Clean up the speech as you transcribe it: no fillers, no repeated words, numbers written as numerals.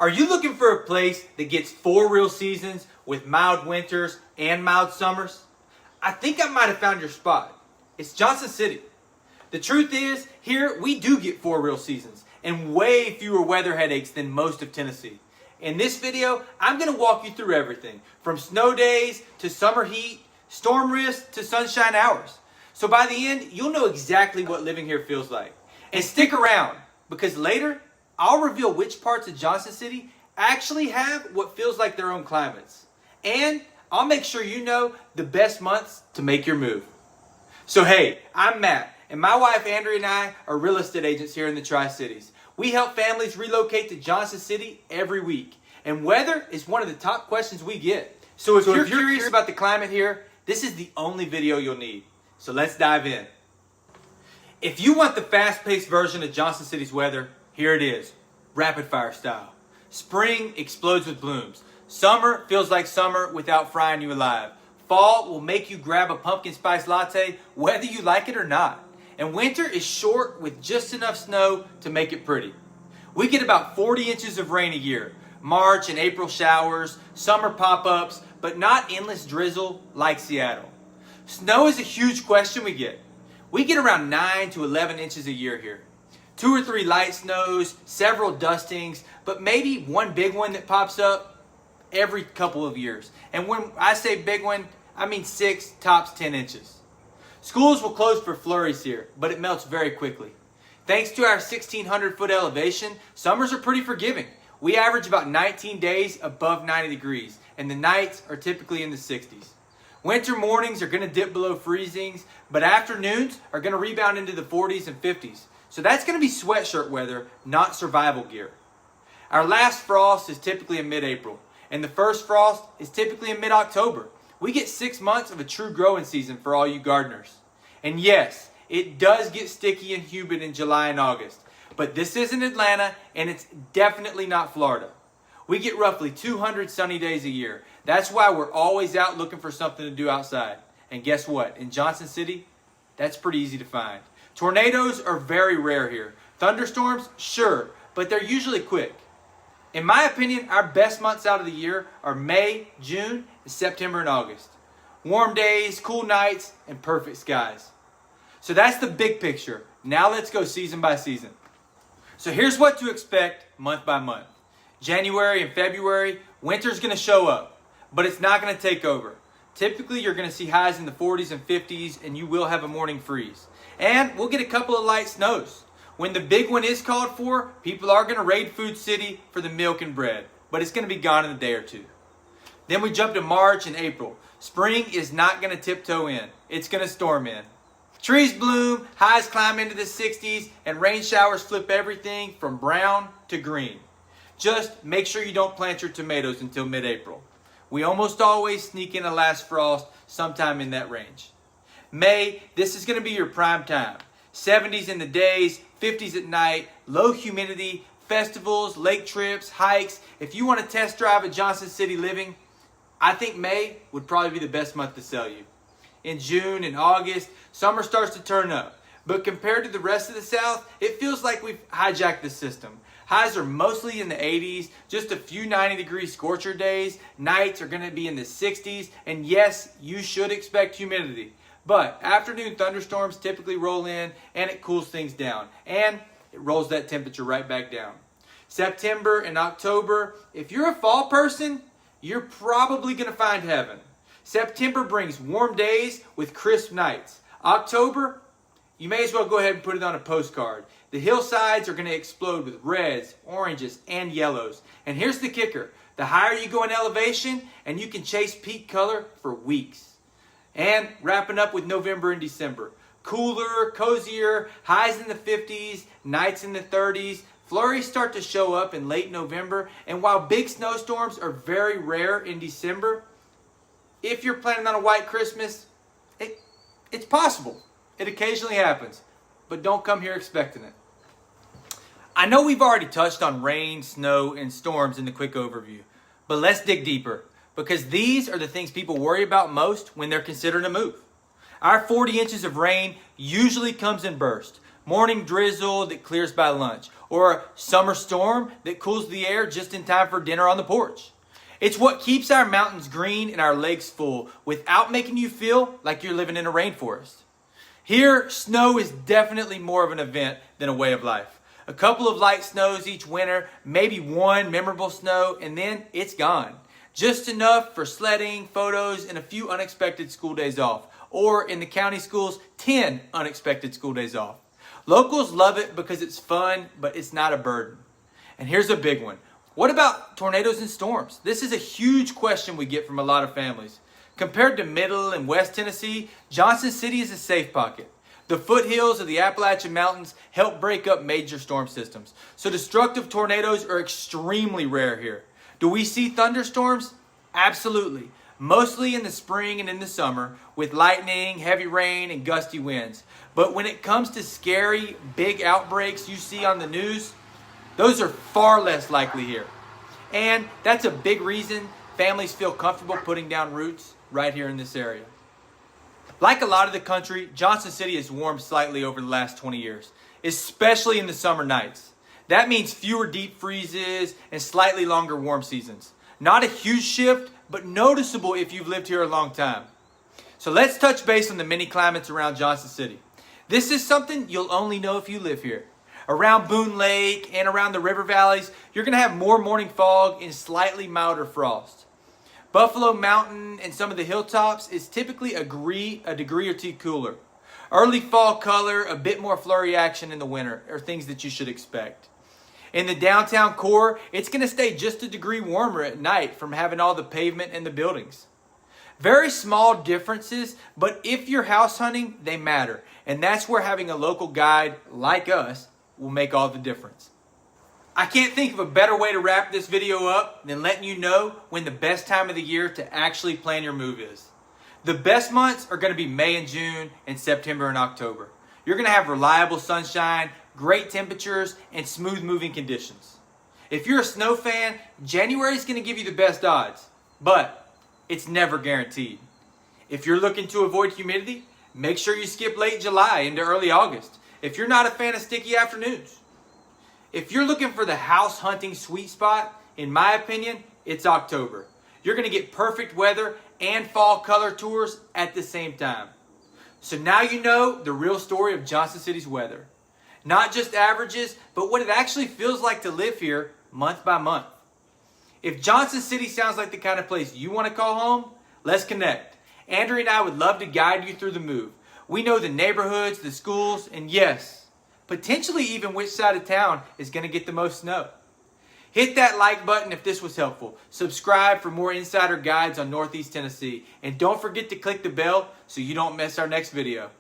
Are you looking for a place that gets 4 real seasons with mild winters and mild summers? I think I might have found your spot. It's Johnson City. The truth is, here we do get 4 real seasons and way fewer weather headaches than most of Tennessee. In this video, I'm going to walk you through everything from snow days to summer heat, storm risk to sunshine hours. So by the end, you'll know exactly what living here feels like. And stick around, because later, I'll reveal which parts of Johnson City actually have what feels like their own climates. And I'll make sure you know the best months to make your move. So hey, I'm Matt, and my wife Andrea and I are real estate agents here in the Tri-Cities. We help families relocate to Johnson City every week. And weather is one of the top questions we get. So if you're curious about the climate here, this is the only video you'll need. So let's dive in. If you want the fast-paced version of Johnson City's weather, here it is, rapid fire style. Spring explodes with blooms. Summer feels like summer without frying you alive. Fall will make you grab a pumpkin spice latte whether you like it or not. And winter is short with just enough snow to make it pretty. We get about 40 inches of rain a year. March and April showers, summer pop-ups, but not endless drizzle like Seattle. Snow is a huge question we get. We get around 9 to 11 inches a year here. 2 or 3 light snows, several dustings, but maybe one big one that pops up every couple of years. And when I say big one, I mean 6 tops 10 inches. Schools will close for flurries here, but it melts very quickly. Thanks to our 1,600 foot elevation, summers are pretty forgiving. We average about 19 days above 90 degrees, and the nights are typically in the 60s. Winter mornings are going to dip below freezings, but afternoons are going to rebound into the 40s and 50s. So that's going to be sweatshirt weather, not survival gear. Our last frost is typically in mid-April, and the first frost is typically in mid-October. We get 6 months of a true growing season for all you gardeners. And yes, it does get sticky and humid in July and August, but this isn't Atlanta, and it's definitely not Florida. We get roughly 200 sunny days a year. That's why we're always out looking for something to do outside. And guess what? In Johnson City, that's pretty easy to find. Tornadoes are very rare here. Thunderstorms, sure, but they're usually quick. In my opinion, our best months out of the year are May, June, September, and August. Warm days, cool nights, and perfect skies. So that's the big picture. Now let's go season by season. So here's what to expect month by month. January and February, winter's going to show up, but it's not going to take over. Typically, you're going to see highs in the 40s and 50s, and you will have a morning freeze. And we'll get a couple of light snows. When the big one is called for, people are going to raid Food City for the milk and bread, but it's going to be gone in a day or two. Then we jump to March and April. Spring is not going to tiptoe in. It's going to storm in. Trees bloom, highs climb into the 60s, and rain showers flip everything from brown to green. Just make sure you don't plant your tomatoes until mid-April. We almost always sneak in a last frost sometime in that range. May, this is going to be your prime time. 70s in the days, 50s at night, low humidity, festivals, lake trips, hikes. If you want to test drive a Johnson City living, I think May would probably be the best month to sell you. In June and August, summer starts to turn up. But compared to the rest of the South, it feels like we've hijacked the system. Highs are mostly in the 80s, just a few 90-degree scorcher days. Nights are going to be in the 60s, and yes, you should expect humidity. But afternoon thunderstorms typically roll in, and it cools things down. And it rolls that temperature right back down. September and October, if you're a fall person, you're probably going to find heaven. September brings warm days with crisp nights. October, you may as well go ahead and put it on a postcard. The hillsides are going to explode with reds, oranges, and yellows. And here's the kicker. The higher you go in elevation, and you can chase peak color for weeks. And wrapping up with November and December. Cooler, cozier, highs in the 50s, nights in the 30s. Flurries start to show up in late November. And while big snowstorms are very rare in December, if you're planning on a white Christmas, it's possible. It occasionally happens. But don't come here expecting it. I know we've already touched on rain, snow, and storms in the quick overview. But let's dig deeper, because these are the things people worry about most when they're considering a move. Our 40 inches of rain usually comes in bursts. Morning drizzle that clears by lunch. or a summer storm that cools the air just in time for dinner on the porch. It's what keeps our mountains green and our lakes full without making you feel like you're living in a rainforest. Here, snow is definitely more of an event than a way of life. A couple of light snows each winter, maybe one memorable snow, and then it's gone. Just enough for sledding, photos, and a few unexpected school days off. Or in the county schools, 10 unexpected school days off. Locals love it because it's fun, but it's not a burden. And here's a big one. What about tornadoes and storms? This is a huge question we get from a lot of families. Compared to Middle and West Tennessee, Johnson City is a safe pocket. The foothills of the Appalachian Mountains help break up major storm systems, so destructive tornadoes are extremely rare here. Do we see thunderstorms? Absolutely. Mostly in the spring and in the summer, with lightning, heavy rain, and gusty winds. But when it comes to scary, big outbreaks you see on the news, those are far less likely here. And that's a big reason families feel comfortable putting down roots right here in this area. Like a lot of the country, Johnson City has warmed slightly over the last 20 years, especially in the summer nights. That means fewer deep freezes and slightly longer warm seasons. Not a huge shift, but noticeable if you've lived here a long time. So let's touch base on the mini climates around Johnson City. This is something you'll only know if you live here. Around Boone Lake and around the river valleys, you're going to have more morning fog and slightly milder frost. Buffalo Mountain and some of the hilltops is typically a degree or two cooler. Early fall color, a bit more flurry action in the winter are things that you should expect. In the downtown core, it's going to stay just a degree warmer at night from having all the pavement and the buildings. Very small differences, but if you're house hunting, they matter. And that's where having a local guide like us will make all the difference. I can't think of a better way to wrap this video up than letting you know when the best time of the year to actually plan your move is. The best months are going to be May and June and September and October. You're going to have reliable sunshine, great temperatures, and smooth moving conditions. If you're a snow fan, January is going to give you the best odds, but it's never guaranteed. If you're looking to avoid humidity, make sure you skip late July into early August if you're not a fan of sticky afternoons. If you're looking for the house hunting sweet spot, in my opinion, it's October. You're going to get perfect weather and fall color tours at the same time. So now you know the real story of Johnson City's weather. Not just averages, but what it actually feels like to live here month by month. If Johnson City sounds like the kind of place you want to call home, let's connect. Andrew and I would love to guide you through the move. We know the neighborhoods, the schools, and yes, potentially even which side of town is going to get the most snow. Hit that like button if this was helpful. Subscribe for more insider guides on Northeast Tennessee. And don't forget to click the bell so you don't miss our next video.